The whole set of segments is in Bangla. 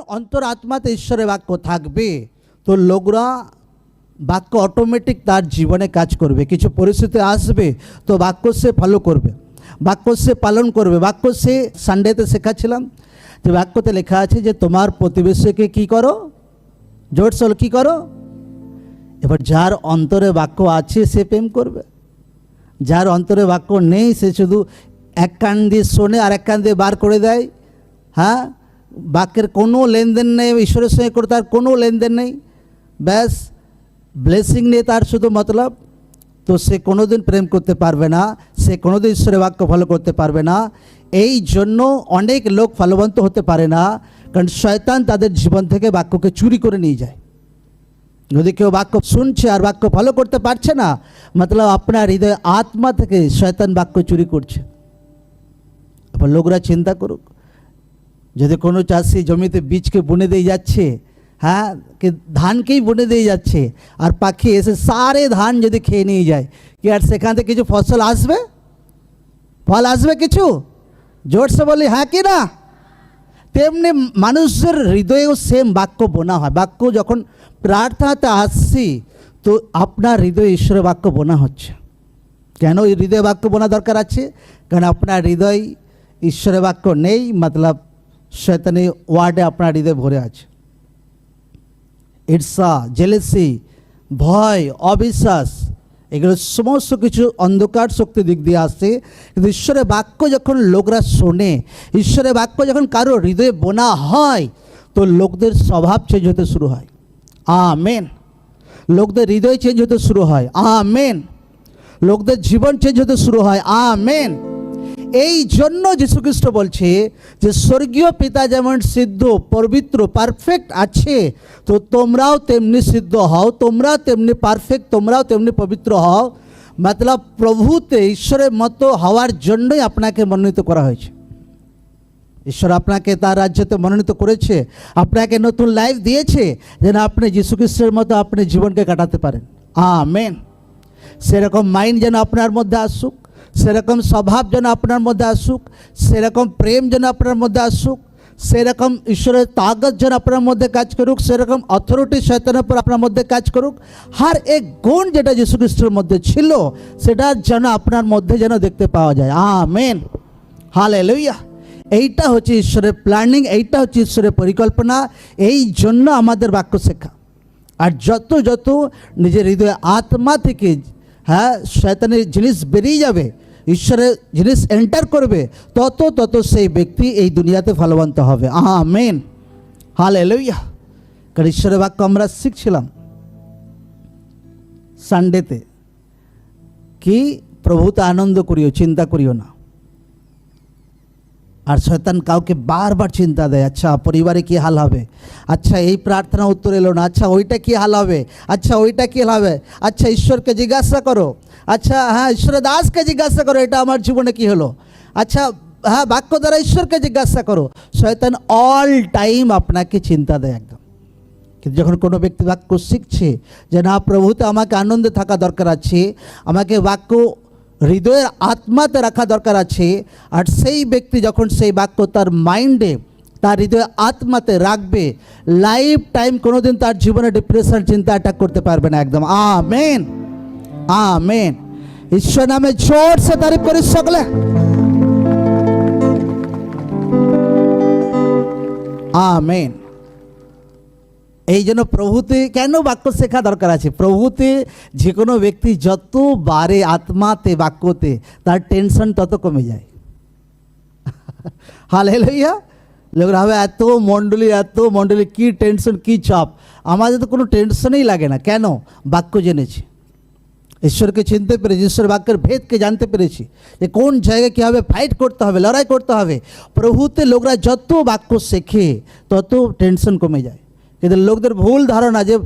অন্তরাত্মাতে ঈশ্বরের বাক্য থাকবে, তো লোকরা বাক্য অটোমেটিক তার জীবনে কাজ করবে। কিছু পরিস্থিতি আসবে তো বাক্য সে ফলো করবে, বাক্য সে পালন করবে। বাক্য সে সানডেতে শেখাচ্ছিলাম যে বাক্যতে লেখা আছে যে তোমার প্রতিবেশীকে কি করো, জোর সল কী করো। এবার যার অন্তরে বাক্য আছে সে প্রেম করবে, যার অন্তরে বাক্য নেই সে শুধু এক কান দিয়ে শোনে আর এক কান দিয়ে বার করে দেয়। হ্যাঁ, বাক্যের কোনো লেনদেন নেই, ঈশ্বরের সঙ্গে করে তার কোনো লেনদেন নেই, ব্যাস ব্লেসিং নিয়ে তার শুধু মতলব। তো সে কোনোদিন প্রেম করতে পারবে না, সে কোনোদিন ঈশ্বরের বাক্য ফলো করতে পারবে না। এই জন্য অনেক লোক ফলবন্ত হতে পারে না, কারণ শয়তান তাদের জীবন থেকে বাক্যকে চুরি করে নিয়ে যায়। যদি কেউ বাক্য শুনছে আর বাক্য ফলো করতে পারছে না, মতলব আপনার হৃদয় আত্মা থেকে শয়তান বাক্য চুরি করছে। এবার লোকরা চিন্তা করুক, যদি কোনো চাষি জমিতে বীজকে বুনে দিয়ে যাচ্ছে, হ্যাঁ, কি ধানকেই বুনে দিয়ে যাচ্ছে, আর পাখি এসে সারে ধান যদি খেয়ে নিয়ে যায়, কি আর সেখান থেকে কিছু ফসল আসবে, ফল আসবে কিছু? জোরসে বলি হ্যাঁ কি না? তেমনি মানুষের হৃদয়েও সেম বাক্য বোনা হয়। বাক্য যখন প্রার্থনাতে আসছি তো আপনার হৃদয়ে ঈশ্বরের বাক্য বোনা হচ্ছে। কেন এই হৃদয়ে বাক্য বোনা দরকার আছে? কারণ আপনার হৃদয় ঈশ্বরের বাক্য নেই, মতলব শয়তানি ওয়ার্ডে আপনার হৃদয় ভরে আছে। ঈর্ষা, জেলেসি, ভয়, অবিশ্বাস, এগুলো সমস্ত কিছু অন্ধকার শক্তি দিক দিয়ে আসছে। কিন্তু ঈশ্বরের বাক্য যখন লোকরা শোনে, ঈশ্বরের বাক্য যখন কারো হৃদয়ে বোনা হয়, তো লোকদের স্বভাব চেঞ্জ হতে শুরু হয়। আমেন। লোকদের হৃদয় চেঞ্জ হতে শুরু হয়। আমেন। লোকদের জীবন চেঞ্জ হতে শুরু হয়। আমেন। এই জন্য যীশুখ্রিস্ট বলছে যে স্বর্গীয় পিতা যেমন সিদ্ধ, পবিত্র, পারফেক্ট আছে, তো তোমরাও তেমনি সিদ্ধ হও, তোমরাও তেমনি পারফেক্ট, তোমরাও তেমনি পবিত্র হও। মতলব প্রভুতে ঈশ্বরের মতো হওয়ার জন্যই আপনাকে মনোনীত করা হয়েছে। ঈশ্বর আপনাকে তার রাজ্যতে মনোনীত করেছে, আপনাকে নতুন লাইফ দিয়েছে যেন আপনি যীশুখ্রিস্টের মতো আপনি জীবনকে কাটাতে পারেন। আমেন। সেরকম মাইন্ড যেন আপনার মধ্যে আসুক, সেরকম স্বভাব যেন আপনার মধ্যে আসুক, সেরকম প্রেম যেন আপনার মধ্যে আসুক, সেরকম ঈশ্বরের তাকত যেন আপনার মধ্যে কাজ করুক, সেরকম অথরিটি শয়তানের উপর আপনার মধ্যে কাজ করুক। হার এক গুণ যেটা যীশু খ্রিস্টের মধ্যে ছিল সেটা যেন আপনার মধ্যে যেন দেখতে পাওয়া যায়। আমেন। হালেলুয়া। এইটা হচ্ছে ঈশ্বরের প্ল্যানিং, এইটা হচ্ছে ঈশ্বরের পরিকল্পনা। এই জন্য আমাদের বাক্য শেখা। আর যত যত নিজের হৃদয় আত্মা থেকে হ্যাঁ শয়তানের জিনিস বেরিয়ে যাবে, ঈশ্বরের জিনিস এন্টার করবে, তত তত সেই ব্যক্তি এই দুনিয়াতে ফলবন্ত হবে। আমেন। হালেলুয়া। কারণ ঈশ্বরের বাক্য আমরা শিখছিলাম সানডেতে কি প্রভুতে আনন্দ করিও, চিন্তা করিও না। আর শয়তান কাউকে বারবার চিন্তা দেয়, আচ্ছা পরিবারে কী হাল হবে, আচ্ছা এই প্রার্থনা উত্তর এলো না, আচ্ছা ওইটা কী হাল হবে, আচ্ছা ওইটা কী হাল হবে, আচ্ছা ঈশ্বরকে জিজ্ঞাসা করো, আচ্ছা হ্যাঁ ঈশ্বরের দাসকে জিজ্ঞাসা করো এটা আমার জীবনে কী হলো, আচ্ছা হ্যাঁ বাক্য দ্বারা ঈশ্বরকে জিজ্ঞাসা করো। শয়তান অল টাইম আপনাকে চিন্তা দেয় একদম। কিন্তু যখন কোনো ব্যক্তি বাক্য শিখছে যে না প্রভুতে আমাকে আনন্দে থাকা দরকার আছে, আমাকে বাক্য হৃদয়ের আত্মাতে রাখা দরকার আছে, আর সেই ব্যক্তি যখন সেই বাক্য তার মাইন্ডে, তার হৃদয় আত্মাতে রাখবে, লাইফ টাইম কোনোদিন তার জীবনে ডিপ্রেশন চিন্তা অ্যাটাক করতে পারবে না একদম। আমেন। আমেন। ঈশ্বর নামে জোর সে তারিফ করি সকলে। আমেন। এই জন্য প্রভুতে কেন বাক্য শেখা দরকার আছে? প্রভুতে যে কোনো ব্যক্তি যত বারে আত্মাতে বাক্যতে, তার টেনশন তত কমে যায়। হালেলুয়া। লোকরা হবে এত মণ্ডলী কি টেনশন, কি চাপ। আমাদের তো কোনো টেনশনই লাগে না। কেন? বাক্য জেনেছি, ঈশ্বরকে চিনতে পেরেছি, ঈশ্বর বাক্যের ভেদকে জানতে পেরেছি যে কোন জায়গায় কীভাবে ফাইট করতে হবে, লড়াই করতে হবে। প্রভুতে লোকরা যত বাক্য শেখে তত টেনশন কমে যায়। কিন্তু লোকদের ভুল ধারণা যে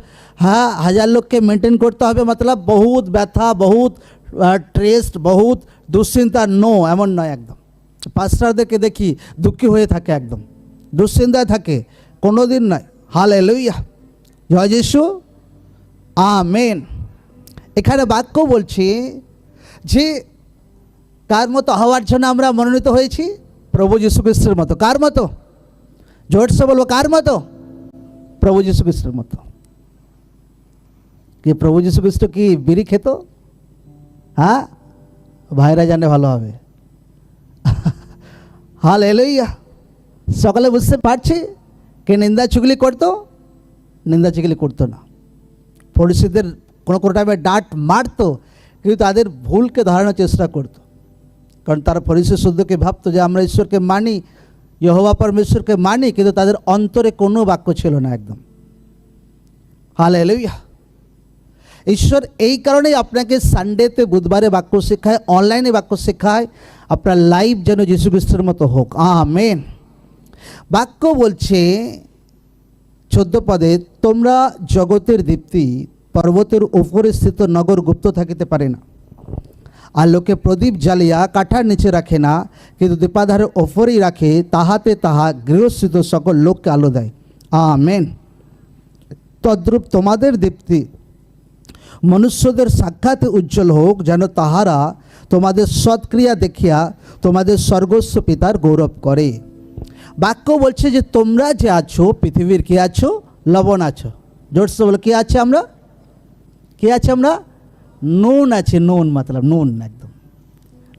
হ্যাঁ 1000 লোককে মেনটেন করতে হবে, মতলব বহুত ব্যথা, বহুত স্ট্রেস, বহুত দুশ্চিন্তা। নো, এমন নয় একদম। পাস্টারদেরকে দেখি দুঃখী হয়ে থাকে, একদম দুশ্চিন্তায় থাকে, কোনো দিন নয়। হালেলুয়া। জয় যিশু। আমেন। এখানে বাক্য বলছি যে কার মতো হওয়ার জন্য আমরা মনোনীত হয়েছি? প্রভু যীশু খ্রিস্টের মতো। কার মতো? জোরসে বলবো, কার মতো? প্রভু যীশু খ্রিস্টের মতো। কি প্রভু যীশু খ্রিস্ট কি বিড়ি খেত? হ্যাঁ, ভাইরা জানে ভালো হবে। হালেলুয়া। সকালে বুঝতে পারছি কে নিন্দা চুগলি করতো? নিন্দা চুগলি করতো না। ফরিসীদের কোনো কোনো টাইমে ডাঁট মারতো, কিন্তু তাদের ভুলকে ধরানোর চেষ্টা করতো। কারণ তারা ফরিসী শুদ্ধকে ভাবতো যে আমরা ঈশ্বরকে মানি, ইহোবা পরমেশ্বরকে মানি, কিন্তু তাদের অন্তরে কোনো বাক্য ছিল না একদম। হালেলুয়া। ঈশ্বর এই কারণেই আপনাকে সানডেতে, বুধবারে বাক্য শেখায়, অনলাইনে বাক্য শেখায়, আপনার লাইফ যেন যীশু খ্রিস্টের মতো হোক। আমেন। বাক্য বলছে 14 পদে, তোমরা জগতের দীপ্তি, পর্বতের উপরে স্থিত নগর গুপ্ত থাকিতে পারে না। আর লোকে প্রদীপ জ্বালিয়া কাঠার নিচে রাখে না, কিন্তু দীপাধারের ওপরেই রাখে, তাহাতে তাহা গৃহস্থিত সকল লোককে আলো দেয়। আমেন। তদ্রূপ তোমাদের দীপ্তি মনুষ্যদের সাক্ষাতে উজ্জ্বল হোক, যেন তাহারা তোমাদের সৎক্রিয়া দেখিয়া তোমাদের স্বর্গস্থ পিতার গৌরব করে। বাক্য বলছে যে তোমরা যে আছো পৃথিবীর কি আছো? লবণ আছো। জোরসে বলো, কি আছে আমরা? কি আছে আমরা? নুন আছে। নুন মতলব নুন, একদম।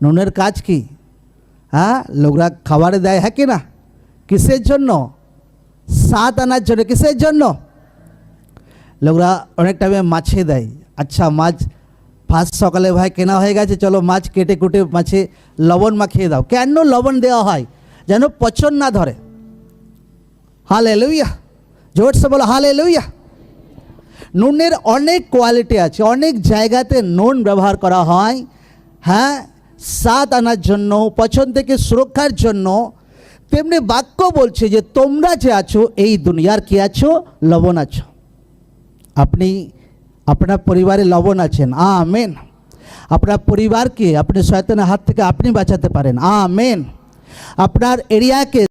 নুনের কাজ কি? হ্যাঁ, লোকরা খাবারে দেয়, হ্যাঁ কি না? কিসের জন্য? স্বাদ আনার জন্য। কিসের জন্য? লোকরা অনেক টাইমে মাছে দেয়। আচ্ছা, মাছ ফার্স্ট সকালে ভাই কেনা হয়ে গেছে, চলো মাছ কেটে কুটে মাছে লবণ মাখিয়ে দাও। কেন লবণ দেওয়া হয়? যেন পচন না ধরে। হালেলুয়া। জোরসে বলো হালেলুয়া। নুনের অনেক কোয়ালিটি আছে, অনেক জায়গাতে নুন ব্যবহার করা হয়, হ্যাঁ, স্বাদ আনার জন্য, পচন থেকে সুরক্ষার জন্য। তেমনি বাক্য বলছে যে তোমরা যে আছো এই দুনিয়ার কি আছো? লবণ আছো। আপনি আপনার পরিবারে লবণ আছেন। আমেন। আপনার পরিবারকে আপনি শয়তানের হাত থেকে আপনি বাঁচাতে পারেন। আমেন। আপনার এরিয়াকে